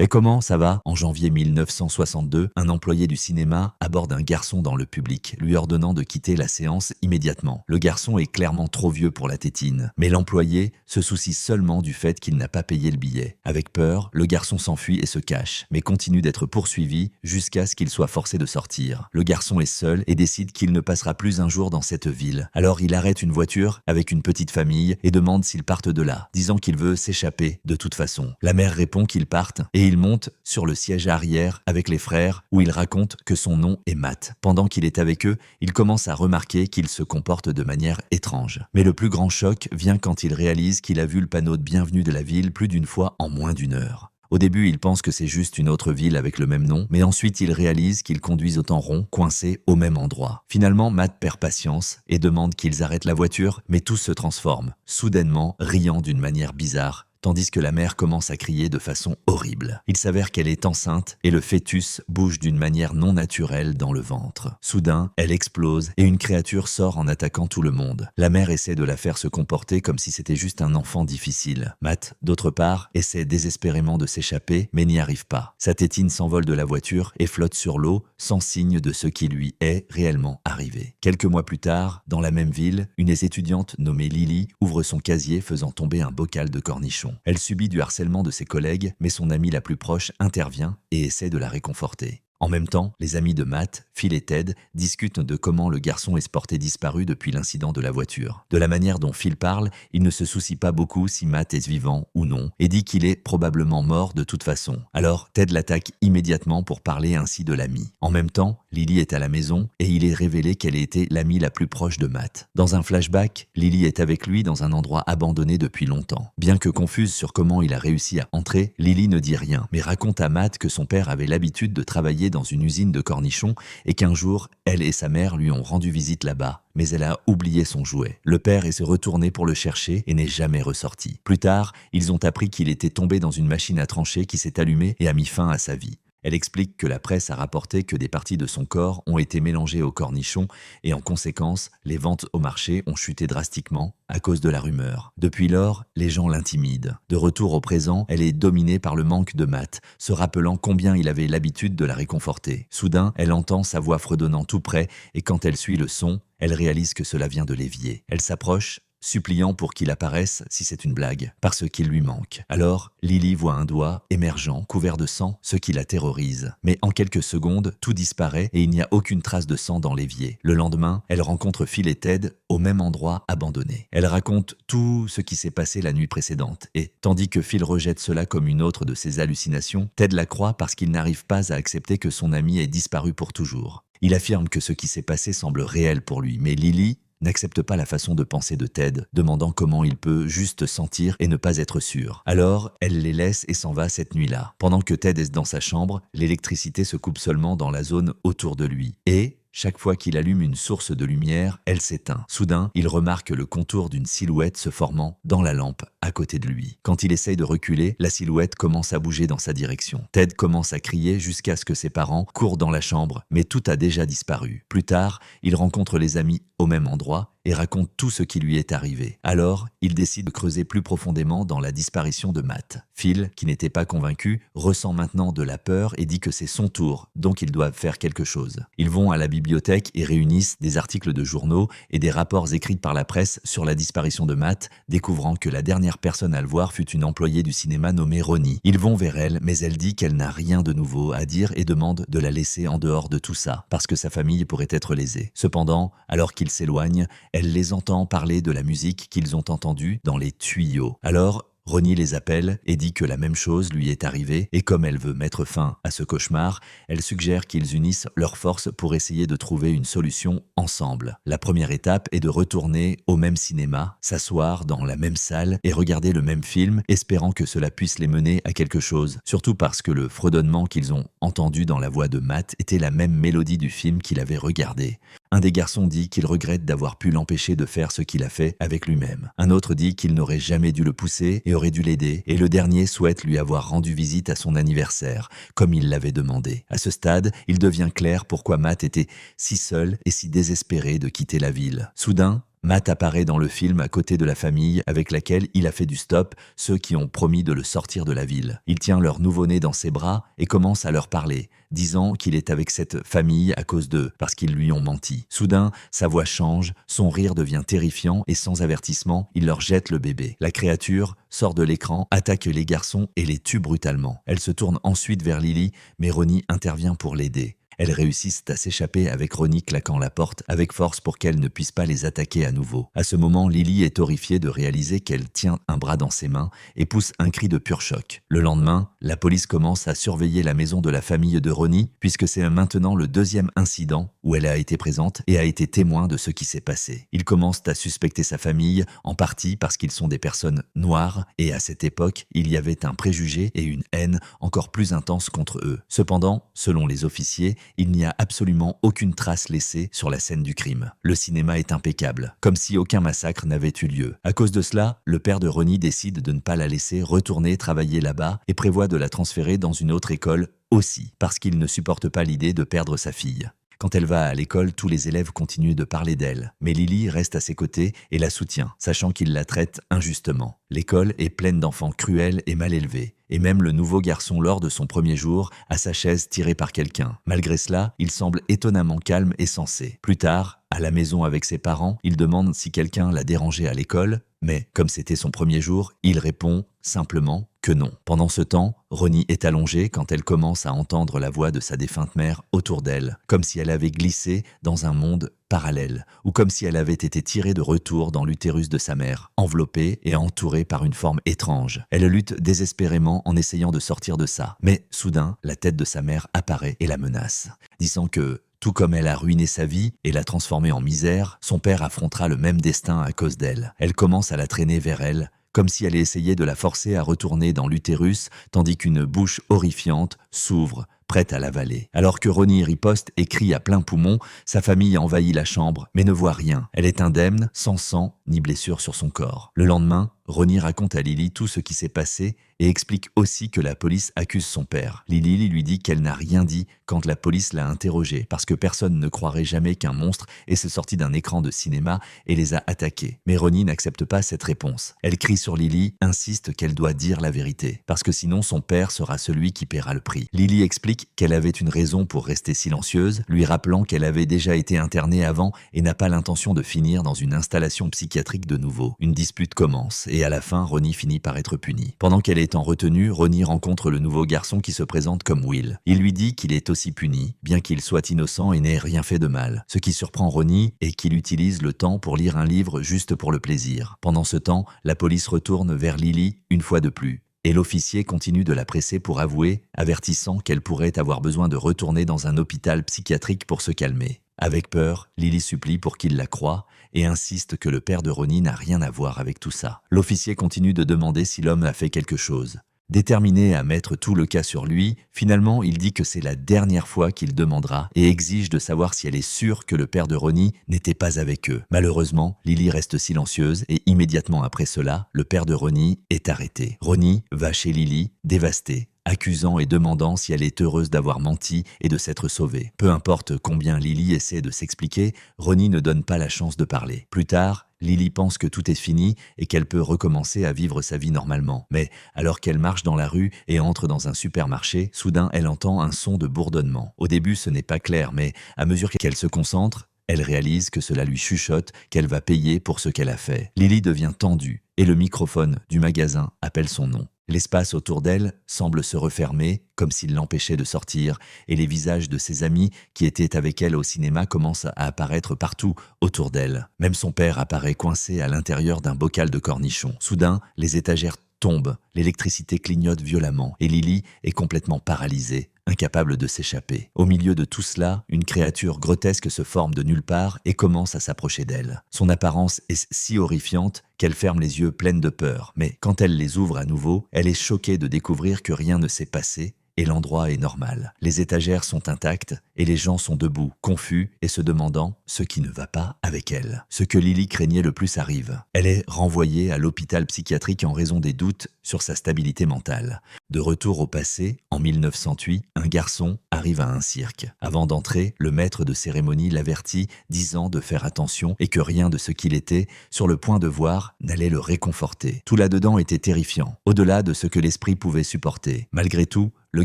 Et comment ça va? En janvier 1962, un employé du cinéma aborde un garçon dans le public, lui ordonnant de quitter la séance immédiatement. Le garçon est clairement trop vieux pour la tétine, mais l'employé se soucie seulement du fait qu'il n'a pas payé le billet. Avec peur, le garçon s'enfuit et se cache, mais continue d'être poursuivi jusqu'à ce qu'il soit forcé de sortir. Le garçon est seul et décide qu'il ne passera plus un jour dans cette ville. Alors il arrête une voiture avec une petite famille et demande s'ils partent de là, disant qu'il veut s'échapper de toute façon. La mère répond qu'ils partent et il monte sur le siège arrière avec les frères où il raconte que son nom est Matt. Pendant qu'il est avec eux, il commence à remarquer qu'il se comporte de manière étrange. Mais le plus grand choc vient quand il réalise qu'il a vu le panneau de bienvenue de la ville plus d'une fois en moins d'une heure. Au début, il pense que c'est juste une autre ville avec le même nom, mais ensuite il réalise qu'ils conduisent au temps rond, coincés au même endroit. Finalement, Matt perd patience et demande qu'ils arrêtent la voiture, mais tout se transforme, soudainement riant d'une manière bizarre, tandis que la mère commence à crier de façon horrible. Il s'avère qu'elle est enceinte et le fœtus bouge d'une manière non naturelle dans le ventre. Soudain, elle explose et une créature sort en attaquant tout le monde. La mère essaie de la faire se comporter comme si c'était juste un enfant difficile. Matt, d'autre part, essaie désespérément de s'échapper mais n'y arrive pas. Sa tétine s'envole de la voiture et flotte sur l'eau sans signe de ce qui lui est réellement arrivé. Quelques mois plus tard, dans la même ville, une étudiante nommée Lily ouvre son casier faisant tomber un bocal de cornichons. Elle subit du harcèlement de ses collègues, mais son amie la plus proche intervient et essaie de la réconforter. En même temps, les amis de Matt, Phil et Ted, discutent de comment le garçon est porté disparu depuis l'incident de la voiture. De la manière dont Phil parle, il ne se soucie pas beaucoup si Matt est vivant ou non et dit qu'il est probablement mort de toute façon. Alors, Ted l'attaque immédiatement pour parler ainsi de l'ami. En même temps, Lily est à la maison et il est révélé qu'elle était l'amie la plus proche de Matt. Dans un flashback, Lily est avec lui dans un endroit abandonné depuis longtemps. Bien que confuse sur comment il a réussi à entrer, Lily ne dit rien, mais raconte à Matt que son père avait l'habitude de travailler dans une usine de cornichons et qu'un jour, elle et sa mère lui ont rendu visite là-bas, mais elle a oublié son jouet. Le père est retourné pour le chercher et n'est jamais ressorti. Plus tard, ils ont appris qu'il était tombé dans une machine à trancher qui s'est allumée et a mis fin à sa vie. Elle explique que la presse a rapporté que des parties de son corps ont été mélangées aux cornichons et en conséquence, les ventes au marché ont chuté drastiquement à cause de la rumeur. Depuis lors, les gens l'intimident. De retour au présent, elle est dominée par le manque de Matt, se rappelant combien il avait l'habitude de la réconforter. Soudain, elle entend sa voix fredonnant tout près et quand elle suit le son, elle réalise que cela vient de l'évier. Elle s'approche, suppliant pour qu'il apparaisse si c'est une blague, parce qu'il lui manque. Alors, Lily voit un doigt émergeant, couvert de sang, ce qui la terrorise. Mais en quelques secondes, tout disparaît et il n'y a aucune trace de sang dans l'évier. Le lendemain, elle rencontre Phil et Ted au même endroit abandonné. Elle raconte tout ce qui s'est passé la nuit précédente et, tandis que Phil rejette cela comme une autre de ses hallucinations, Ted la croit parce qu'il n'arrive pas à accepter que son ami ait disparu pour toujours. Il affirme que ce qui s'est passé semble réel pour lui, mais Lily n'accepte pas la façon de penser de Ted, demandant comment il peut juste sentir et ne pas être sûr. Alors, elle les laisse et s'en va cette nuit-là. Pendant que Ted est dans sa chambre, l'électricité se coupe seulement dans la zone autour de lui. Et chaque fois qu'il allume une source de lumière, elle s'éteint. Soudain, il remarque le contour d'une silhouette se formant dans la lampe à côté de lui. Quand il essaye de reculer, la silhouette commence à bouger dans sa direction. Ted commence à crier jusqu'à ce que ses parents courent dans la chambre, mais tout a déjà disparu. Plus tard, il rencontre les amis au même endroit et raconte tout ce qui lui est arrivé. Alors, il décide de creuser plus profondément dans la disparition de Matt. Phil, qui n'était pas convaincu, ressent maintenant de la peur et dit que c'est son tour, donc ils doivent faire quelque chose. Ils vont à la bibliothèque et réunissent des articles de journaux et des rapports écrits par la presse sur la disparition de Matt, découvrant que la dernière personne à le voir fut une employée du cinéma nommée Ronnie. Ils vont vers elle, mais elle dit qu'elle n'a rien de nouveau à dire et demande de la laisser en dehors de tout ça, parce que sa famille pourrait être lésée. Cependant, alors qu'ils s'éloignent, elle les entend parler de la musique qu'ils ont entendue dans les tuyaux. Alors, Ronnie les appelle et dit que la même chose lui est arrivée et comme elle veut mettre fin à ce cauchemar, elle suggère qu'ils unissent leurs forces pour essayer de trouver une solution ensemble. La première étape est de retourner au même cinéma, s'asseoir dans la même salle et regarder le même film, espérant que cela puisse les mener à quelque chose, surtout parce que le fredonnement qu'ils ont entendu dans la voix de Matt était la même mélodie du film qu'il avait regardé. Un des garçons dit qu'il regrette d'avoir pu l'empêcher de faire ce qu'il a fait avec lui-même. Un autre dit qu'il n'aurait jamais dû le pousser et aurait dû l'aider. Et le dernier souhaite lui avoir rendu visite à son anniversaire, comme il l'avait demandé. À ce stade, il devient clair pourquoi Matt était si seul et si désespéré de quitter la ville. Soudain, Matt apparaît dans le film à côté de la famille avec laquelle il a fait du stop, ceux qui ont promis de le sortir de la ville. Il tient leur nouveau-né dans ses bras et commence à leur parler, disant qu'il est avec cette famille à cause d'eux, parce qu'ils lui ont menti. Soudain, sa voix change, son rire devient terrifiant et sans avertissement, il leur jette le bébé. La créature sort de l'écran, attaque les garçons et les tue brutalement. Elle se tourne ensuite vers Lily, mais Ronnie intervient pour l'aider. Elles réussissent à s'échapper avec Ronnie claquant la porte avec force pour qu'elle ne puisse pas les attaquer à nouveau. À ce moment, Lily est horrifiée de réaliser qu'elle tient un bras dans ses mains et pousse un cri de pur choc. Le lendemain, la police commence à surveiller la maison de la famille de Ronnie puisque c'est maintenant le deuxième incident où elle a été présente et a été témoin de ce qui s'est passé. Ils commencent à suspecter sa famille, en partie parce qu'ils sont des personnes noires et à cette époque, il y avait un préjugé et une haine encore plus intense contre eux. Cependant, selon les officiers, il n'y a absolument aucune trace laissée sur la scène du crime. Le cinéma est impeccable, comme si aucun massacre n'avait eu lieu. À cause de cela, le père de Ronnie décide de ne pas la laisser retourner travailler là-bas et prévoit de la transférer dans une autre école aussi, parce qu'il ne supporte pas l'idée de perdre sa fille. Quand elle va à l'école, tous les élèves continuent de parler d'elle. Mais Lily reste à ses côtés et la soutient, sachant qu'il la traite injustement. L'école est pleine d'enfants cruels et mal élevés. Et même le nouveau garçon, lors de son premier jour, a sa chaise tirée par quelqu'un. Malgré cela, il semble étonnamment calme et sensé. Plus tard, à la maison avec ses parents, il demande si quelqu'un l'a dérangé à l'école, mais comme c'était son premier jour, il répond simplement que non. Pendant ce temps, Ronnie est allongée quand elle commence à entendre la voix de sa défunte mère autour d'elle, comme si elle avait glissé dans un monde parallèle, ou comme si elle avait été tirée de retour dans l'utérus de sa mère, enveloppée et entourée par une forme étrange. Elle lutte désespérément en essayant de sortir de ça, mais soudain, la tête de sa mère apparaît et la menace, disant que tout comme elle a ruiné sa vie et l'a transformée en misère, son père affrontera le même destin à cause d'elle. Elle commence à la traîner vers elle, comme si elle essayait de la forcer à retourner dans l'utérus, tandis qu'une bouche horrifiante s'ouvre, prête à l'avaler. Alors que Ronnie riposte et crie à plein poumon, sa famille envahit la chambre, mais ne voit rien. Elle est indemne, sans sang ni blessure sur son corps. Le lendemain, Ronnie raconte à Lily tout ce qui s'est passé et explique aussi que la police accuse son père. Lily lui dit qu'elle n'a rien dit quand la police l'a interrogée, parce que personne ne croirait jamais qu'un monstre ait se sorti d'un écran de cinéma et les a attaqués. Mais Ronnie n'accepte pas cette réponse. Elle crie sur Lily, insiste qu'elle doit dire la vérité, parce que sinon son père sera celui qui paiera le prix. Lily explique qu'elle avait une raison pour rester silencieuse, lui rappelant qu'elle avait déjà été internée avant et n'a pas l'intention de finir dans une installation psychiatrique de nouveau. Une dispute commence et à la fin, Ronnie finit par être punie. Pendant qu'elle est en retenue, Ronnie rencontre le nouveau garçon qui se présente comme Will. Il lui dit qu'il est aussi puni, bien qu'il soit innocent et n'ait rien fait de mal. Ce qui surprend Ronnie est qu'il utilise le temps pour lire un livre juste pour le plaisir. Pendant ce temps, la police retourne vers Lily une fois de plus. Et l'officier continue de la presser pour avouer, avertissant qu'elle pourrait avoir besoin de retourner dans un hôpital psychiatrique pour se calmer. Avec peur, Lily supplie pour qu'il la croie et insiste que le père de Ronnie n'a rien à voir avec tout ça. L'officier continue de demander si l'homme a fait quelque chose. Déterminé à mettre tout le cas sur lui, finalement il dit que c'est la dernière fois qu'il demandera et exige de savoir si elle est sûre que le père de Ronnie n'était pas avec eux. Malheureusement, Lily reste silencieuse et immédiatement après cela, le père de Ronnie est arrêté. Ronnie va chez Lily, dévastée, accusant et demandant si elle est heureuse d'avoir menti et de s'être sauvée. Peu importe combien Lily essaie de s'expliquer, Ronnie ne donne pas la chance de parler. Plus tard, Lily pense que tout est fini et qu'elle peut recommencer à vivre sa vie normalement. Mais alors qu'elle marche dans la rue et entre dans un supermarché, soudain elle entend un son de bourdonnement. Au début ce n'est pas clair, mais à mesure qu'elle se concentre, elle réalise que cela lui chuchote qu'elle va payer pour ce qu'elle a fait. Lily devient tendue et le microphone du magasin appelle son nom. L'espace autour d'elle semble se refermer, comme s'il l'empêchait de sortir, et les visages de ses amis qui étaient avec elle au cinéma commencent à apparaître partout autour d'elle. Même son père apparaît coincé à l'intérieur d'un bocal de cornichons. Soudain, les étagères tombent, l'électricité clignote violemment, et Lily est complètement paralysée, incapable de s'échapper. Au milieu de tout cela, une créature grotesque se forme de nulle part et commence à s'approcher d'elle. Son apparence est si horrifiante qu'elle ferme les yeux pleine de peur, mais quand elle les ouvre à nouveau, elle est choquée de découvrir que rien ne s'est passé et l'endroit est normal. Les étagères sont intactes et les gens sont debout, confus et se demandant ce qui ne va pas avec elle. Ce que Lily craignait le plus arrive. Elle est renvoyée à l'hôpital psychiatrique en raison des doutes sur sa stabilité mentale. De retour au passé, en 1908, un garçon, arrive à un cirque. Avant d'entrer, le maître de cérémonie l'avertit, disant de faire attention et que rien de ce qu'il était, sur le point de voir, n'allait le réconforter. Tout là-dedans était terrifiant, au-delà de ce que l'esprit pouvait supporter. Malgré tout, le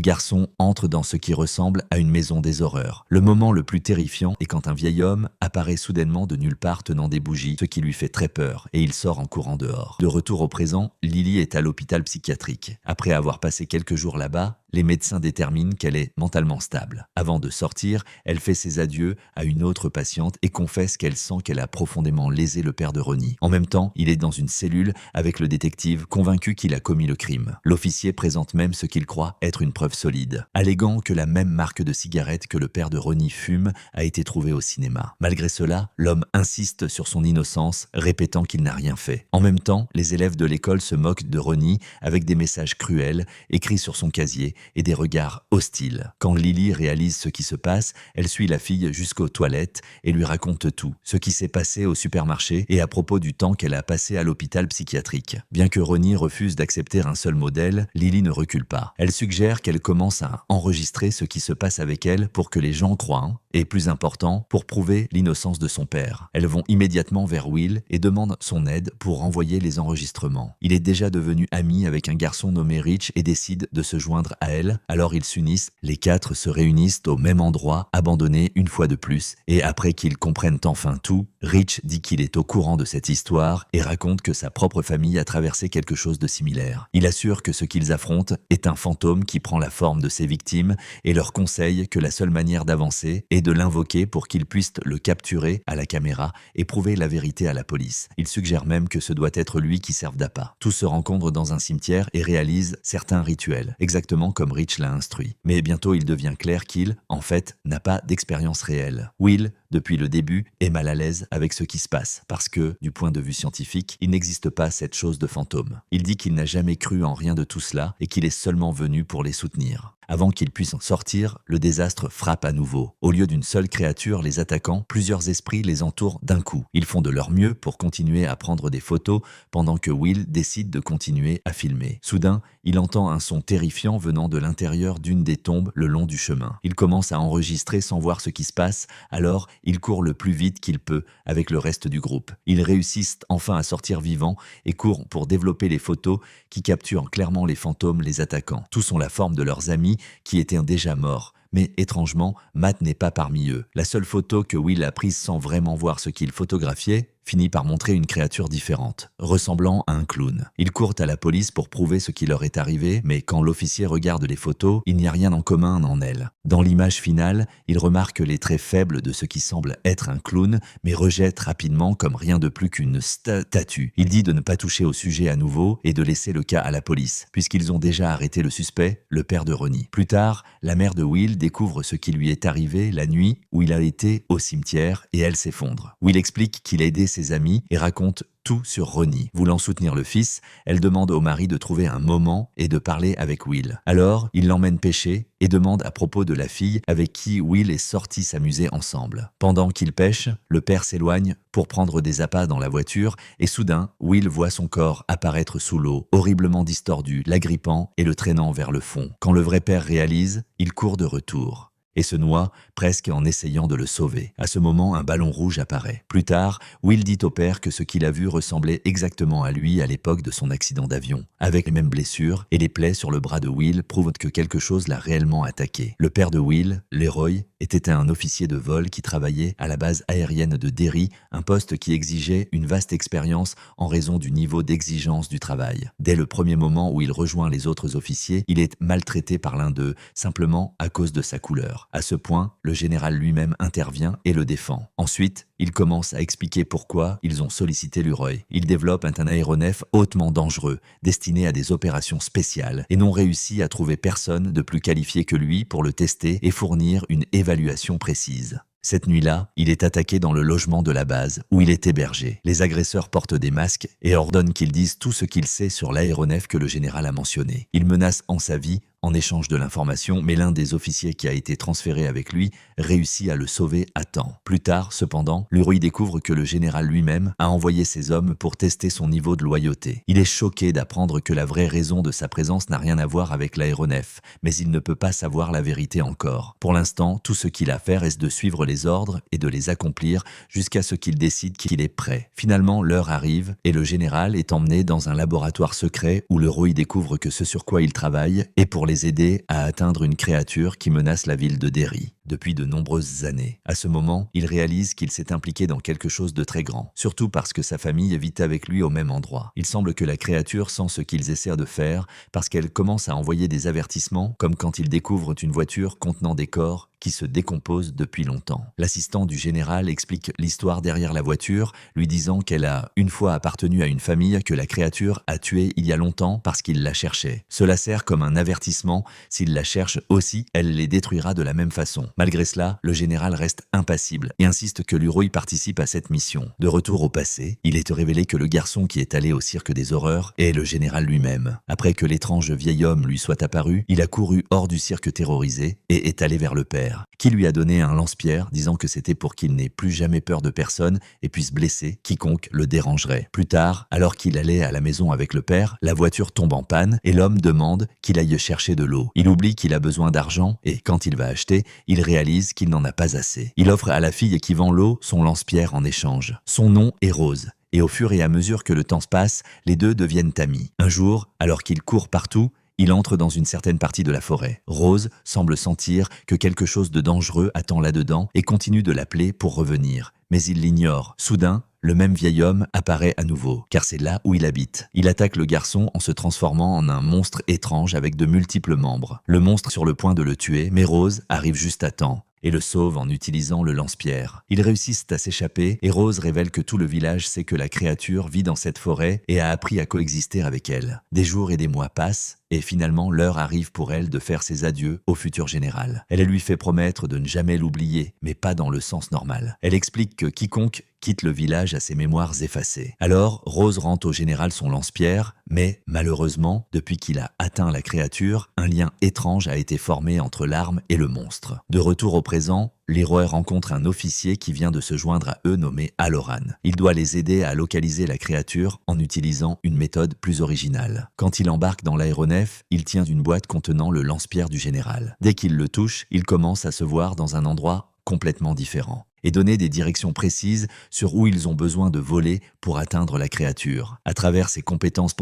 garçon entre dans ce qui ressemble à une maison des horreurs. Le moment le plus terrifiant est quand un vieil homme apparaît soudainement de nulle part tenant des bougies, ce qui lui fait très peur, et il sort en courant dehors. De retour au présent, Lily est à l'hôpital psychiatrique. Après avoir passé quelques jours là-bas, les médecins déterminent qu'elle est mentalement stable. Avant de sortir, elle fait ses adieux à une autre patiente et confesse qu'elle sent qu'elle a profondément lésé le père de Ronnie. En même temps, il est dans une cellule avec le détective, convaincu qu'il a commis le crime. L'officier présente même ce qu'il croit être une preuve solide, alléguant que la même marque de cigarette que le père de Ronnie fume a été trouvée au cinéma. Malgré cela, l'homme insiste sur son innocence, répétant qu'il n'a rien fait. En même temps, les élèves de l'école se moquent de Ronnie avec des messages cruels écrits sur son casier et des regards hostiles. Quand Lily réalise ce qui se passe, elle suit la fille jusqu'aux toilettes et lui raconte tout, ce qui s'est passé au supermarché et à propos du temps qu'elle a passé à l'hôpital psychiatrique. Bien que Ronnie refuse d'accepter un seul modèle, Lily ne recule pas. Elle suggère qu'elle commence à enregistrer ce qui se passe avec elle pour que les gens croient, et plus important, pour prouver l'innocence de son père. Elles vont immédiatement vers Will et demandent son aide pour renvoyer les enregistrements. Il est déjà devenu ami avec un garçon nommé Rich et décide de se joindre à elle, alors ils s'unissent, les quatre se réunissent au même endroit, abandonné une fois de plus, et après qu'ils comprennent enfin tout, Rich dit qu'il est au courant de cette histoire et raconte que sa propre famille a traversé quelque chose de similaire. Il assure que ce qu'ils affrontent est un fantôme qui prend la forme de ses victimes et leur conseille que la seule manière d'avancer est de l'invoquer pour qu'ils puissent le capturer à la caméra et prouver la vérité à la police. Il suggère même que ce doit être lui qui serve d'appât. Tous se rencontrent dans un cimetière et réalisent certains rituels, exactement comme Rich l'a instruit. Mais bientôt il devient clair qu'il, en fait, n'a pas d'expérience réelle. Will, depuis le début, est mal à l'aise avec ce qui se passe, parce que, du point de vue scientifique, il n'existe pas cette chose de fantôme. Il dit qu'il n'a jamais cru en rien de tout cela et qu'il est seulement venu pour les soutenir. Avant qu'ils puissent en sortir, le désastre frappe à nouveau. Au lieu d'une seule créature les attaquant, plusieurs esprits les entourent d'un coup. Ils font de leur mieux pour continuer à prendre des photos pendant que Will décide de continuer à filmer. Soudain, il entend un son terrifiant venant de l'intérieur d'une des tombes le long du chemin. Il commence à enregistrer sans voir ce qui se passe, alors il court le plus vite qu'il peut avec le reste du groupe. Ils réussissent enfin à sortir vivants et courent pour développer les photos qui capturent clairement les fantômes les attaquant. Tous ont la forme de leurs amis qui étaient déjà morts. Mais étrangement, Matt n'est pas parmi eux. La seule photo que Will a prise sans vraiment voir ce qu'il photographiait finit par montrer une créature différente, ressemblant à un clown. Ils courent à la police pour prouver ce qui leur est arrivé, mais quand l'officier regarde les photos, il n'y a rien en commun en elles. Dans l'image finale, il remarque les traits faibles de ce qui semble être un clown, mais rejette rapidement comme rien de plus qu'une statue. Il dit de ne pas toucher au sujet à nouveau et de laisser le cas à la police, puisqu'ils ont déjà arrêté le suspect, le père de Ronnie. Plus tard, la mère de Will découvre ce qui lui est arrivé la nuit où il a été au cimetière et elle s'effondre. Will explique qu'il a aidé ses amis et raconte tout sur Ronnie. Voulant soutenir le fils, elle demande au mari de trouver un moment et de parler avec Will. Alors, il l'emmène pêcher et demande à propos de la fille avec qui Will est sorti s'amuser ensemble. Pendant qu'il pêche, le père s'éloigne pour prendre des appâts dans la voiture et soudain, Will voit son corps apparaître sous l'eau, horriblement distordu, l'agrippant et le traînant vers le fond. Quand le vrai père réalise, il court de retour et se noie presque en essayant de le sauver. À ce moment, un ballon rouge apparaît. Plus tard, Will dit au père que ce qu'il a vu ressemblait exactement à lui à l'époque de son accident d'avion, avec les mêmes blessures, et les plaies sur le bras de Will prouvent que quelque chose l'a réellement attaqué. Le père de Will, Leroy, était un officier de vol qui travaillait à la base aérienne de Derry, un poste qui exigeait une vaste expérience en raison du niveau d'exigence du travail. Dès le premier moment où il rejoint les autres officiers, il est maltraité par l'un d'eux, simplement à cause de sa couleur. À ce point, le général lui-même intervient et le défend. Ensuite, il commence à expliquer pourquoi ils ont sollicité Leroy. Il développe un aéronef hautement dangereux, destiné à des opérations spéciales, et n'ont réussi à trouver personne de plus qualifié que lui pour le tester et fournir une évaluation précise. Cette nuit-là, il est attaqué dans le logement de la base où il est hébergé. Les agresseurs portent des masques et ordonnent qu'il dise tout ce qu'il sait sur l'aéronef que le général a mentionné. Il menace en sa vie en échange de l'information, mais l'un des officiers qui a été transféré avec lui réussit à le sauver à temps. Plus tard, cependant, Leroy découvre que le général lui-même a envoyé ses hommes pour tester son niveau de loyauté. Il est choqué d'apprendre que la vraie raison de sa présence n'a rien à voir avec l'aéronef, mais il ne peut pas savoir la vérité encore. Pour l'instant, tout ce qu'il a à faire est de suivre les ordres et de les accomplir jusqu'à ce qu'il décide qu'il est prêt. Finalement, l'heure arrive et le général est emmené dans un laboratoire secret où Leroy découvre que ce sur quoi il travaille est pour les aider à atteindre une créature qui menace la ville de Derry depuis de nombreuses années. À ce moment, il réalise qu'il s'est impliqué dans quelque chose de très grand, surtout parce que sa famille vit avec lui au même endroit. Il semble que la créature sent ce qu'ils essaient de faire parce qu'elle commence à envoyer des avertissements, comme quand ils découvrent une voiture contenant des corps qui se décompose depuis longtemps. L'assistant du général explique l'histoire derrière la voiture, lui disant qu'elle a une fois appartenu à une famille que la créature a tuée il y a longtemps parce qu'il la cherchait. Cela sert comme un avertissement, s'il la cherche aussi, elle les détruira de la même façon. Malgré cela, le général reste impassible et insiste que Leroy participe à cette mission. De retour au passé, il est révélé que le garçon qui est allé au cirque des horreurs est le général lui-même. Après que l'étrange vieil homme lui soit apparu, il a couru hors du cirque terrorisé et est allé vers le père, qui lui a donné un lance-pierre, disant que c'était pour qu'il n'ait plus jamais peur de personne et puisse blesser quiconque le dérangerait. Plus tard, alors qu'il allait à la maison avec le père, la voiture tombe en panne et l'homme demande qu'il aille chercher de l'eau. Il oublie qu'il a besoin d'argent et quand il va acheter, il réalise qu'il n'en a pas assez. Il offre à la fille qui vend l'eau son lance-pierre en échange. Son nom est Rose. Et au fur et à mesure que le temps se passe, les deux deviennent amis. Un jour, alors qu'il court partout, il entre dans une certaine partie de la forêt. Rose semble sentir que quelque chose de dangereux attend là-dedans et continue de l'appeler pour revenir. Mais il l'ignore. Soudain, le même vieil homme apparaît à nouveau, car c'est là où il habite. Il attaque le garçon en se transformant en un monstre étrange avec de multiples membres. Le monstre est sur le point de le tuer, mais Rose arrive juste à temps et le sauve en utilisant le lance-pierre. Ils réussissent à s'échapper et Rose révèle que tout le village sait que la créature vit dans cette forêt et a appris à coexister avec elle. Des jours et des mois passent et finalement l'heure arrive pour elle de faire ses adieux au futur général. Elle lui fait promettre de ne jamais l'oublier, mais pas dans le sens normal. Elle explique que quiconque quitte le village a ses mémoires effacées. Alors, Rose rend au général son lance-pierre, mais malheureusement, depuis qu'il a atteint la créature, un lien étrange a été formé entre l'arme et le monstre. De retour au présent, Leroy rencontre un officier qui vient de se joindre à eux nommé Halloran. Il doit les aider à localiser la créature en utilisant une méthode plus originale. Quand il embarque dans l'aéronef, il tient une boîte contenant le lance-pierre du général. Dès qu'il le touche, il commence à se voir dans un endroit complètement différent et donner des directions précises sur où ils ont besoin de voler pour atteindre la créature. À travers ses compétences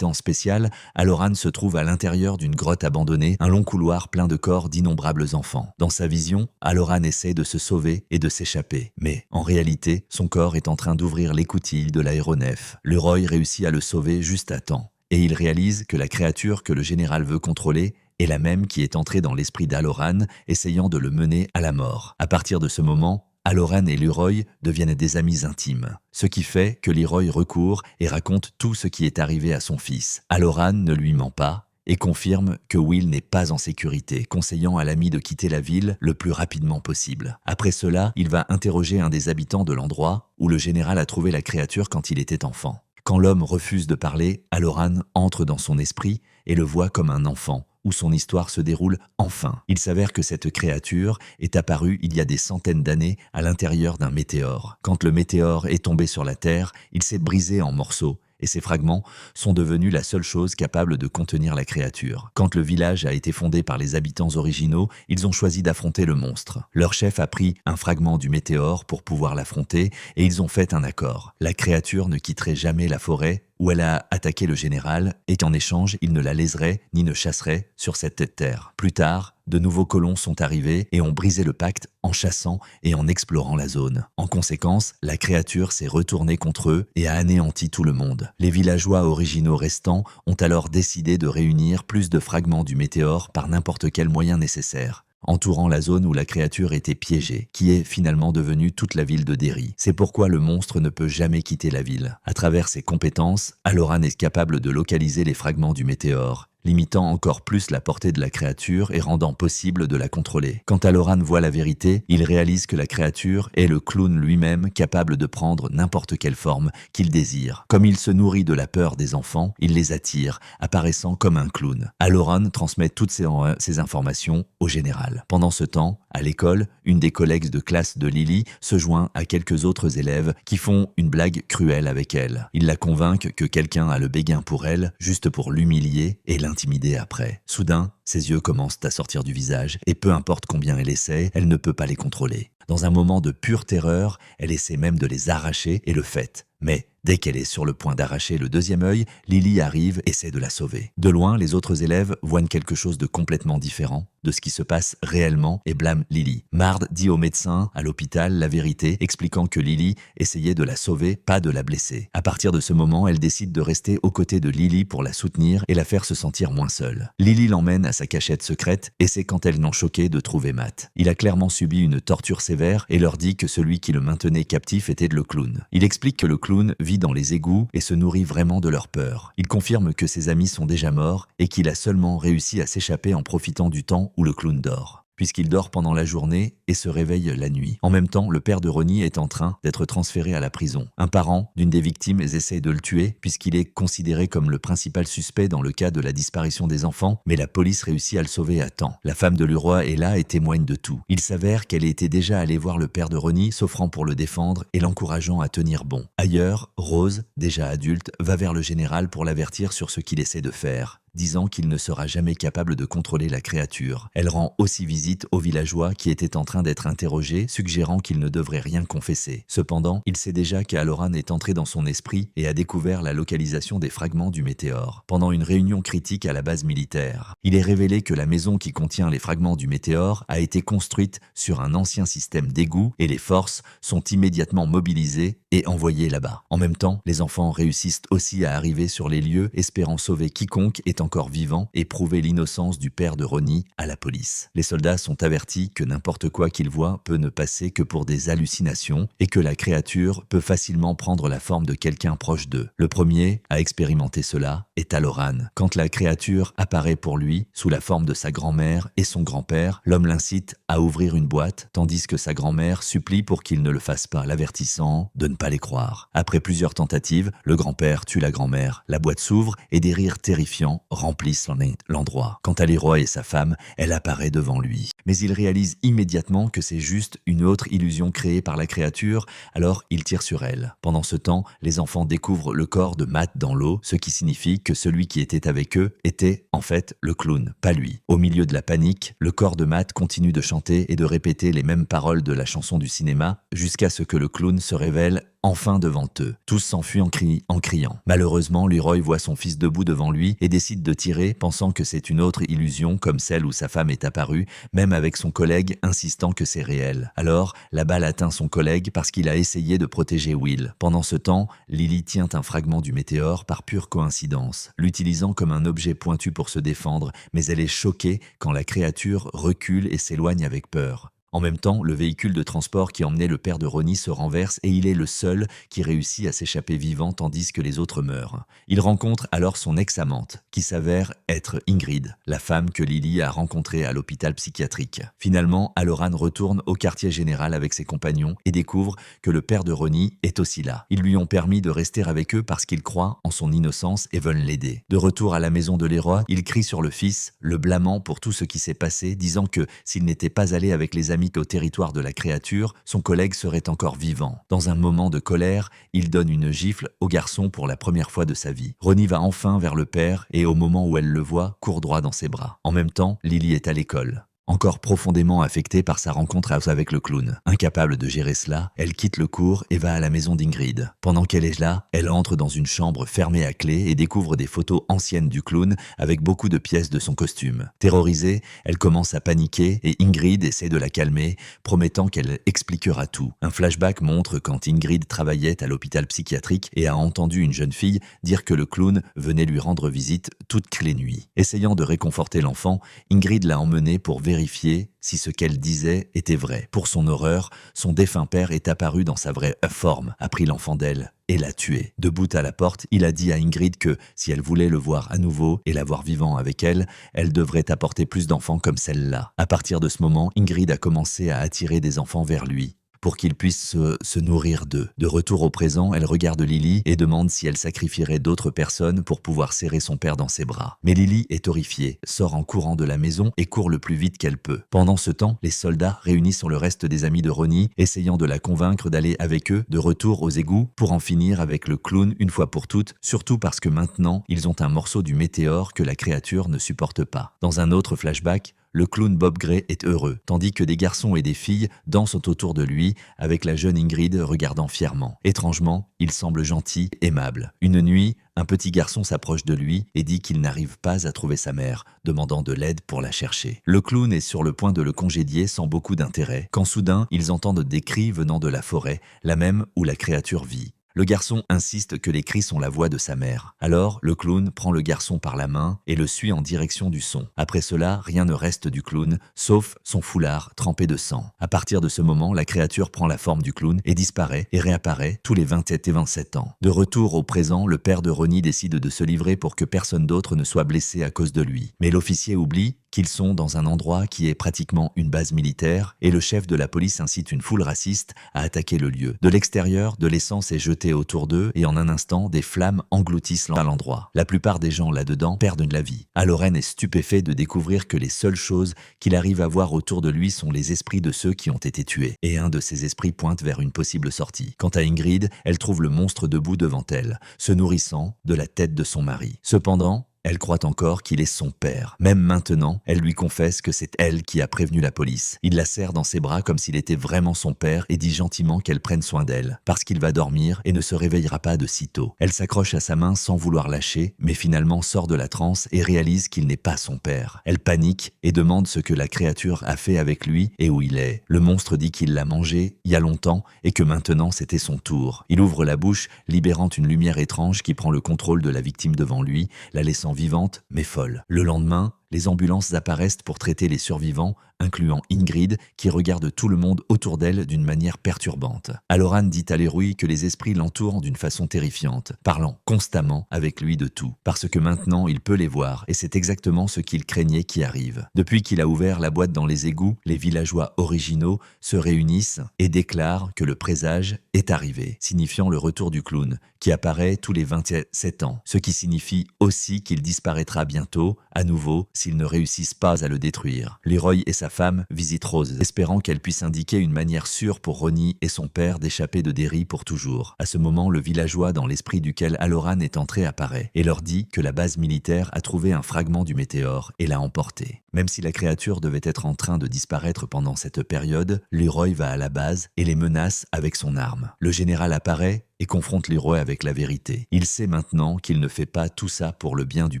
spéciales, Halloran se trouve à l'intérieur d'une grotte abandonnée, un long couloir plein de corps d'innombrables enfants. Dans sa vision, Halloran essaie de se sauver et de s'échapper. Mais, en réalité, son corps est en train d'ouvrir l'écoutille de l'aéronef. Leroy réussit à le sauver juste à temps. Et il réalise que la créature que le général veut contrôler est la même qui est entrée dans l'esprit d'Halloran, essayant de le mener à la mort. À partir de ce moment, Halloran et Leroy deviennent des amis intimes, ce qui fait que Leroy recourt et raconte tout ce qui est arrivé à son fils. Halloran ne lui ment pas et confirme que Will n'est pas en sécurité, conseillant à l'ami de quitter la ville le plus rapidement possible. Après cela, il va interroger un des habitants de l'endroit où le général a trouvé la créature quand il était enfant. Quand l'homme refuse de parler, Halloran entre dans son esprit et le voit comme un enfant, où son histoire se déroule enfin. Il s'avère que cette créature est apparue il y a des centaines d'années à l'intérieur d'un météore. Quand le météore est tombé sur la Terre, il s'est brisé en morceaux et ces fragments sont devenus la seule chose capable de contenir la créature. Quand le village a été fondé par les habitants originaux, ils ont choisi d'affronter le monstre. Leur chef a pris un fragment du météore pour pouvoir l'affronter et ils ont fait un accord. La créature ne quitterait jamais la forêt où elle a attaqué le général et qu'en échange, il ne la léserait ni ne chasserait sur cette terre. Plus tard, de nouveaux colons sont arrivés et ont brisé le pacte en chassant et en explorant la zone. En conséquence, la créature s'est retournée contre eux et a anéanti tout le monde. Les villageois originaux restants ont alors décidé de réunir plus de fragments du météore par n'importe quel moyen nécessaire, entourant la zone où la créature était piégée, qui est finalement devenue toute la ville de Derry. C'est pourquoi le monstre ne peut jamais quitter la ville. À travers ses compétences, Halloran est capable de localiser les fragments du météore limitant encore plus la portée de la créature et rendant possible de la contrôler. Quand Halloran voit la vérité, il réalise que la créature est le clown lui-même, capable de prendre n'importe quelle forme qu'il désire. Comme il se nourrit de la peur des enfants, il les attire, apparaissant comme un clown. Halloran transmet toutes ces informations au général. Pendant ce temps, à l'école, une des collègues de classe de Lily se joint à quelques autres élèves qui font une blague cruelle avec elle. Ils la convainquent que quelqu'un a le béguin pour elle, juste pour l'humilier et l'intimider après. Soudain, ses yeux commencent à sortir du visage et peu importe combien elle essaie, elle ne peut pas les contrôler. Dans un moment de pure terreur, elle essaie même de les arracher et le fait. Mais dès qu'elle est sur le point d'arracher le deuxième œil, Lily arrive et essaie de la sauver. De loin, les autres élèves voient quelque chose de complètement différent de ce qui se passe réellement et blâment Lily. Mard dit au médecin à l'hôpital la vérité, expliquant que Lily essayait de la sauver, pas de la blesser. À partir de ce moment, elle décide de rester aux côtés de Lily pour la soutenir et la faire se sentir moins seule. Lily l'emmène à sa cachette secrète et c'est quand elle n'en choquait de trouver Matt. Il a clairement subi une torture sévère et leur dit que celui qui le maintenait captif était le clown. Il explique que le clown vit dans les égouts et se nourrit vraiment de leur peur. Il confirme que ses amis sont déjà morts et qu'il a seulement réussi à s'échapper en profitant du temps où le clown dort, puisqu'il dort pendant la journée et se réveille la nuit. En même temps, le père de Ronnie est en train d'être transféré à la prison. Un parent d'une des victimes essaie de le tuer puisqu'il est considéré comme le principal suspect dans le cas de la disparition des enfants, mais la police réussit à le sauver à temps. La femme de Leroy est là et témoigne de tout. Il s'avère qu'elle était déjà allée voir le père de Ronnie, s'offrant pour le défendre et l'encourageant à tenir bon. Ailleurs, Rose, déjà adulte, va vers le général pour l'avertir sur ce qu'il essaie de faire, disant qu'il ne sera jamais capable de contrôler la créature. Elle rend aussi visite aux villageois qui étaient en train d'être interrogés, suggérant qu'ils ne devraient rien confesser. Cependant, il sait déjà qu'Halloran est entré dans son esprit et a découvert la localisation des fragments du météore. Pendant une réunion critique à la base militaire, il est révélé que la maison qui contient les fragments du météore a été construite sur un ancien système d'égout et les forces sont immédiatement mobilisées et envoyées là-bas. En même temps, les enfants réussissent aussi à arriver sur les lieux, espérant sauver quiconque est encore vivant et prouver l'innocence du père de Ronnie à la police. Les soldats sont avertis que n'importe quoi qu'ils voient peut ne passer que pour des hallucinations et que la créature peut facilement prendre la forme de quelqu'un proche d'eux. Le premier à expérimenter cela est Halloran. Quand la créature apparaît pour lui sous la forme de sa grand-mère et son grand-père, l'homme l'incite à ouvrir une boîte tandis que sa grand-mère supplie pour qu'il ne le fasse pas, l'avertissant de ne pas les croire. Après plusieurs tentatives, le grand-père tue la grand-mère. La boîte s'ouvre et des rires terrifiants remplissent l'endroit. Quant à Leroy et sa femme, elle apparaît devant lui. Mais il réalise immédiatement que c'est juste une autre illusion créée par la créature, alors il tire sur elle. Pendant ce temps, les enfants découvrent le corps de Matt dans l'eau, ce qui signifie que celui qui était avec eux était en fait le clown, pas lui. Au milieu de la panique, le corps de Matt continue de chanter et de répéter les mêmes paroles de la chanson du cinéma jusqu'à ce que le clown se révèle enfin devant eux. Tous s'enfuient en criant. Malheureusement, Leroy voit son fils debout devant lui et décide de tirer, pensant que c'est une autre illusion comme celle où sa femme est apparue, même avec son collègue insistant que c'est réel. Alors, la balle atteint son collègue parce qu'il a essayé de protéger Will. Pendant ce temps, Lily tient un fragment du météore par pure coïncidence, l'utilisant comme un objet pointu pour se défendre, mais elle est choquée quand la créature recule et s'éloigne avec peur. En même temps, le véhicule de transport qui emmenait le père de Ronnie se renverse et il est le seul qui réussit à s'échapper vivant tandis que les autres meurent. Il rencontre alors son ex-amante, qui s'avère être Ingrid, la femme que Lily a rencontrée à l'hôpital psychiatrique. Finalement, Halloran retourne au quartier général avec ses compagnons et découvre que le père de Ronnie est aussi là. Ils lui ont permis de rester avec eux parce qu'ils croient en son innocence et veulent l'aider. De retour à la maison de Leroy, il crie sur le fils, le blâmant pour tout ce qui s'est passé, disant que s'il n'était pas allé avec les amis au territoire de la créature, son collègue serait encore vivant. Dans un moment de colère, il donne une gifle au garçon pour la première fois de sa vie. Ronnie va enfin vers le père et au moment où elle le voit, court droit dans ses bras. En même temps, Lily est à l'école. Encore profondément affectée par sa rencontre avec le clown. Incapable de gérer cela, elle quitte le cours et va à la maison d'Ingrid. Pendant qu'elle est là, elle entre dans une chambre fermée à clé et découvre des photos anciennes du clown avec beaucoup de pièces de son costume. Terrorisée, elle commence à paniquer et Ingrid essaie de la calmer, promettant qu'elle expliquera tout. Un flashback montre quand Ingrid travaillait à l'hôpital psychiatrique et a entendu une jeune fille dire que le clown venait lui rendre visite toutes les nuits. Essayant de réconforter l'enfant, Ingrid l'a emmené pour vérifier vérifier si ce qu'elle disait était vrai. Pour son horreur, son défunt père est apparu dans sa vraie forme, a pris l'enfant d'elle et l'a tué. Debout à la porte, il a dit à Ingrid que si elle voulait le voir à nouveau et l'avoir vivant avec elle, elle devrait apporter plus d'enfants comme celle-là. À partir de ce moment, Ingrid a commencé à attirer des enfants vers lui pour qu'il puisse se nourrir d'eux. De retour au présent, elle regarde Lily et demande si elle sacrifierait d'autres personnes pour pouvoir serrer son père dans ses bras. Mais Lily est horrifiée, sort en courant de la maison et court le plus vite qu'elle peut. Pendant ce temps, les soldats réunis sur le reste des amis de Ronnie, essayant de la convaincre d'aller avec eux de retour aux égouts pour en finir avec le clown une fois pour toutes, surtout parce que maintenant, ils ont un morceau du météore que la créature ne supporte pas. Dans un autre flashback, le clown Bob Gray est heureux, tandis que des garçons et des filles dansent autour de lui, avec la jeune Ingrid regardant fièrement. Étrangement, il semble gentil, aimable. Une nuit, un petit garçon s'approche de lui et dit qu'il n'arrive pas à trouver sa mère, demandant de l'aide pour la chercher. Le clown est sur le point de le congédier sans beaucoup d'intérêt, quand soudain, ils entendent des cris venant de la forêt, la même où la créature vit. Le garçon insiste que les cris sont la voix de sa mère. Alors, le clown prend le garçon par la main et le suit en direction du son. Après cela, rien ne reste du clown, sauf son foulard trempé de sang. À partir de ce moment, la créature prend la forme du clown et disparaît et réapparaît tous les 27 et 27 ans. De retour au présent, le père de Ronnie décide de se livrer pour que personne d'autre ne soit blessé à cause de lui. Mais l'officier oublie qu'ils sont dans un endroit qui est pratiquement une base militaire et le chef de la police incite une foule raciste à attaquer le lieu. De l'extérieur, de l'essence est jetée autour d'eux et en un instant, des flammes engloutissent l'endroit. La plupart des gens là-dedans perdent la vie. Halloran est stupéfait de découvrir que les seules choses qu'il arrive à voir autour de lui sont les esprits de ceux qui ont été tués. Et un de ces esprits pointe vers une possible sortie. Quant à Ingrid, elle trouve le monstre debout devant elle, se nourrissant de la tête de son mari. Cependant, elle croit encore qu'il est son père. Même maintenant, elle lui confesse que c'est elle qui a prévenu la police. Il la serre dans ses bras comme s'il était vraiment son père et dit gentiment qu'elle prenne soin d'elle, parce qu'il va dormir et ne se réveillera pas de sitôt. Elle s'accroche à sa main sans vouloir lâcher, mais finalement sort de la transe et réalise qu'il n'est pas son père. Elle panique et demande ce que la créature a fait avec lui et où il est. Le monstre dit qu'il l'a mangé il y a longtemps et que maintenant c'était son tour. Il ouvre la bouche, libérant une lumière étrange qui prend le contrôle de la victime devant lui, la laissant vivante mais folle. Le lendemain, les ambulances apparaissent pour traiter les survivants, incluant Ingrid, qui regarde tout le monde autour d'elle d'une manière perturbante. Halloran dit à l'héroïne que les esprits l'entourent d'une façon terrifiante, parlant constamment avec lui de tout, parce que maintenant il peut les voir, et c'est exactement ce qu'il craignait qui arrive. Depuis qu'il a ouvert la boîte dans les égouts, les villageois originaux se réunissent et déclarent que le présage est arrivé, signifiant le retour du clown, qui apparaît tous les 27 ans, ce qui signifie aussi qu'il disparaîtra bientôt, à nouveau, s'ils ne réussissent pas à le détruire. Leroy et sa femme visitent Rose, espérant qu'elle puisse indiquer une manière sûre pour Ronnie et son père d'échapper de Derry pour toujours. À ce moment, le villageois dans l'esprit duquel Halloran est entré apparaît et leur dit que la base militaire a trouvé un fragment du météore et l'a emporté. Même si la créature devait être en train de disparaître pendant cette période, Leroy va à la base et les menace avec son arme. Le général apparaît et confronte Leroy avec la vérité. Il sait maintenant qu'il ne fait pas tout ça pour le bien du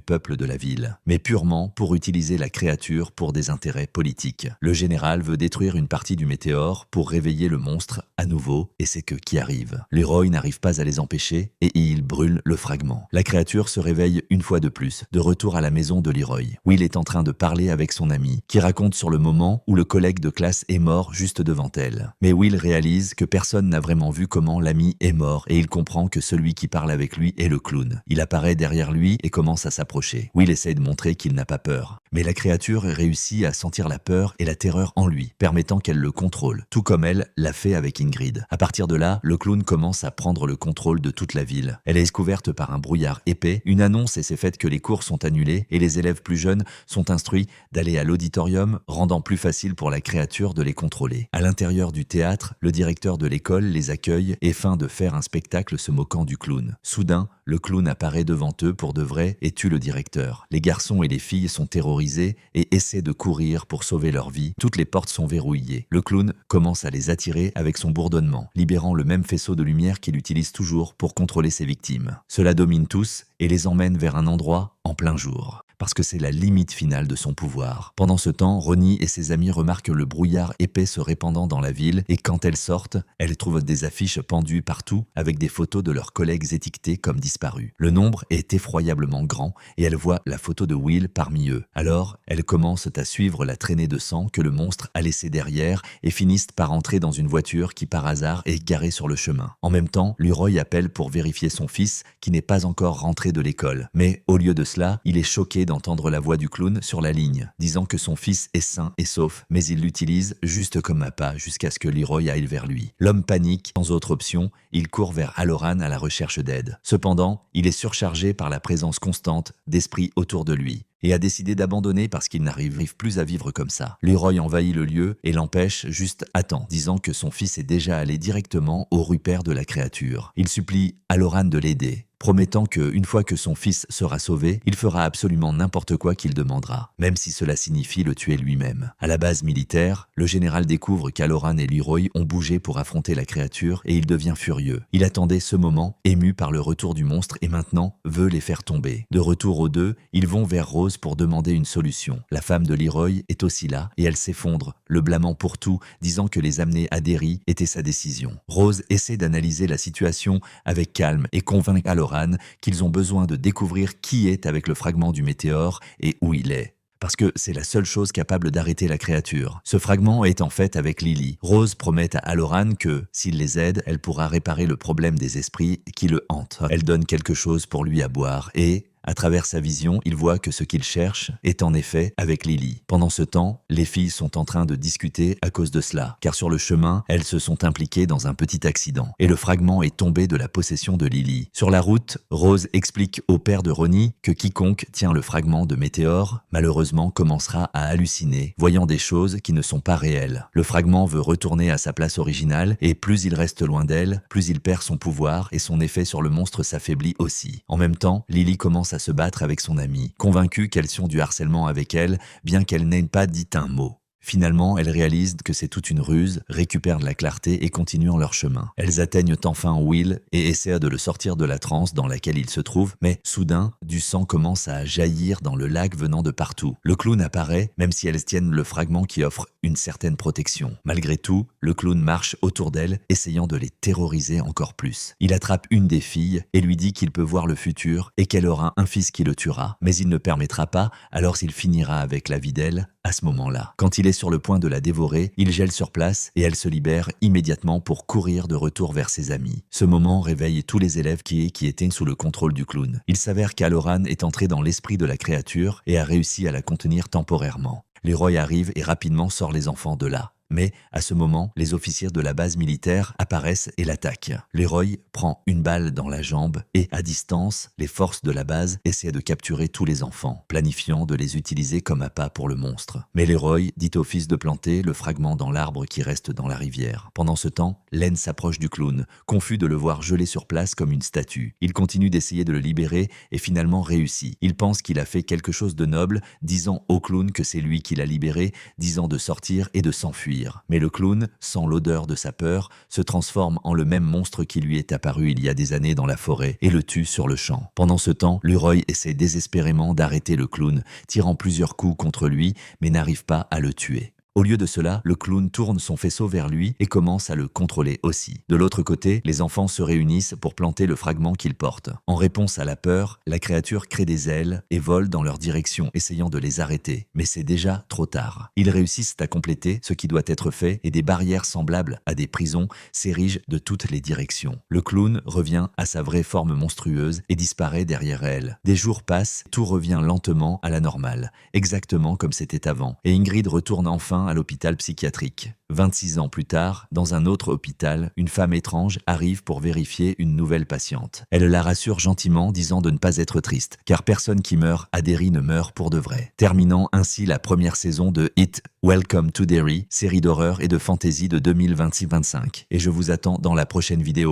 peuple de la ville, mais purement pour utiliser la créature pour des intérêts politiques. Le général veut détruire une partie du météore pour réveiller le monstre à nouveau, et c'est qui arrive. Leroy n'arrive pas à les empêcher et il brûle le fragment. La créature se réveille une fois de plus, de retour à la maison de Leroy. Will est en train de parler avec son ami, qui raconte sur le moment où le collègue de classe est mort juste devant elle. Mais Will réalise que personne n'a vraiment vu comment l'ami est mort et il comprend que celui qui parle avec lui est le clown. Il apparaît derrière lui et commence à s'approcher. Will essaye de montrer qu'il n'a pas peur. Mais la créature réussit à sentir la peur et la terreur en lui, permettant qu'elle le contrôle, tout comme elle l'a fait avec Ingrid. À partir de là, le clown commence à prendre le contrôle de toute la ville. Elle est couverte par un brouillard épais, une annonce et c'est fait que les cours sont annulés et les élèves plus jeunes sont instruits d'aller à l'auditorium, rendant plus facile pour la créature de les contrôler. À l'intérieur du théâtre, le directeur de l'école les accueille et feint de faire un spectacle se moquant du clown. Soudain, le clown apparaît devant eux pour de vrai et tue le directeur. Les garçons et les filles sont terrorisés et essaient de courir pour sauver leur vie. Toutes les portes sont verrouillées. Le clown commence à les attirer avec son bourdonnement, libérant le même faisceau de lumière qu'il utilise toujours pour contrôler ses victimes. Cela domine tous et les emmène vers un endroit en plein jour, parce que c'est la limite finale de son pouvoir. Pendant ce temps, Ronnie et ses amis remarquent le brouillard épais se répandant dans la ville et quand elles sortent, elles trouvent des affiches pendues partout avec des photos de leurs collègues étiquetés comme disparus. Le nombre est effroyablement grand et elles voient la photo de Will parmi eux. Alors, elles commencent à suivre la traînée de sang que le monstre a laissée derrière et finissent par entrer dans une voiture qui par hasard est garée sur le chemin. En même temps, Leroy appelle pour vérifier son fils qui n'est pas encore rentré de l'école. Mais au lieu de cela, il est choqué d'entendre la voix du clown sur la ligne, disant que son fils est sain et sauf, mais il l'utilise juste comme appât jusqu'à ce que Leroy aille vers lui. L'homme panique, sans autre option, il court vers Halloran à la recherche d'aide. Cependant, il est surchargé par la présence constante d'esprits autour de lui et a décidé d'abandonner parce qu'il n'arrive plus à vivre comme ça. Leroy envahit le lieu et l'empêche juste à temps, disant que son fils est déjà allé directement au rupère de la créature. Il supplie Halloran de l'aider, promettant qu'une fois que son fils sera sauvé, il fera absolument n'importe quoi qu'il demandera, même si cela signifie le tuer lui-même. À la base militaire, le général découvre qu'Halloran et Leroy ont bougé pour affronter la créature et il devient furieux. Il attendait ce moment, ému par le retour du monstre et maintenant veut les faire tomber. De retour aux deux, ils vont vers Rose pour demander une solution. La femme de Leroy est aussi là et elle s'effondre, le blâmant pour tout, disant que les amener à Derry était sa décision. Rose essaie d'analyser la situation avec calme et convainc Halloran qu'ils ont besoin de découvrir qui est avec le fragment du météore et où il est. Parce que c'est la seule chose capable d'arrêter la créature. Ce fragment est en fait avec Lily. Rose promet à Halloran que, s'il les aide, elle pourra réparer le problème des esprits qui le hantent. Elle donne quelque chose pour lui à boire et, à travers sa vision, il voit que ce qu'il cherche est en effet avec Lily. Pendant ce temps, les filles sont en train de discuter à cause de cela, car sur le chemin, elles se sont impliquées dans un petit accident, et le fragment est tombé de la possession de Lily. Sur la route, Rose explique au père de Ronnie que quiconque tient le fragment de météore, malheureusement commencera à halluciner, voyant des choses qui ne sont pas réelles. Le fragment veut retourner à sa place originale, et plus il reste loin d'elle, plus il perd son pouvoir, et son effet sur le monstre s'affaiblit aussi. En même temps, Lily commence à se battre avec son amie, convaincue qu'elles sont du harcèlement avec elle, bien qu'elle n'ait pas dit un mot. Finalement, elles réalisent que c'est toute une ruse, récupèrent de la clarté et continuent leur chemin. Elles atteignent enfin Will et essaient de le sortir de la transe dans laquelle il se trouve, mais soudain, du sang commence à jaillir dans le lac venant de partout. Le clown apparaît, même si elles tiennent le fragment qui offre une certaine protection. Malgré tout, le clown marche autour d'elles, essayant de les terroriser encore plus. Il attrape une des filles et lui dit qu'il peut voir le futur et qu'elle aura un fils qui le tuera. Mais il ne permettra pas, alors il finira avec la vie d'elle à ce moment-là. Quand il est sur le point de la dévorer, il gèle sur place et elle se libère immédiatement pour courir de retour vers ses amis. Ce moment réveille tous les élèves qui étaient sous le contrôle du clown. Il s'avère qu'Halloran est entré dans l'esprit de la créature et a réussi à la contenir temporairement. Leroy arrive et rapidement sort les enfants de là. Mais à ce moment, les officiers de la base militaire apparaissent et l'attaquent. Leroy prend une balle dans la jambe et, à distance, les forces de la base essaient de capturer tous les enfants, planifiant de les utiliser comme appât pour le monstre. Mais Leroy dit au fils de planter le fragment dans l'arbre qui reste dans la rivière. Pendant ce temps, Len s'approche du clown, confus de le voir gelé sur place comme une statue. Il continue d'essayer de le libérer et finalement réussit. Il pense qu'il a fait quelque chose de noble, disant au clown que c'est lui qui l'a libéré, disant de sortir et de s'enfuir. Mais le clown, sans l'odeur de sa peur, se transforme en le même monstre qui lui est apparu il y a des années dans la forêt et le tue sur le champ. Pendant ce temps, Leroy essaie désespérément d'arrêter le clown, tirant plusieurs coups contre lui, mais n'arrive pas à le tuer. Au lieu de cela, le clown tourne son faisceau vers lui et commence à le contrôler aussi. De l'autre côté, les enfants se réunissent pour planter le fragment qu'ils portent. En réponse à la peur, la créature crée des ailes et vole dans leur direction, essayant de les arrêter. Mais c'est déjà trop tard. Ils réussissent à compléter ce qui doit être fait et des barrières semblables à des prisons s'érigent de toutes les directions. Le clown revient à sa vraie forme monstrueuse et disparaît derrière elle. Des jours passent, tout revient lentement à la normale, exactement comme c'était avant. Et Ingrid retourne enfin à l'hôpital psychiatrique. 26 ans plus tard, dans un autre hôpital, une femme étrange arrive pour vérifier une nouvelle patiente. Elle la rassure gentiment, disant de ne pas être triste, car personne qui meurt à Derry ne meurt pour de vrai. Terminant ainsi la première saison de It, Welcome to Derry, série d'horreur et de fantasy de 2026-25. Et je vous attends dans la prochaine vidéo.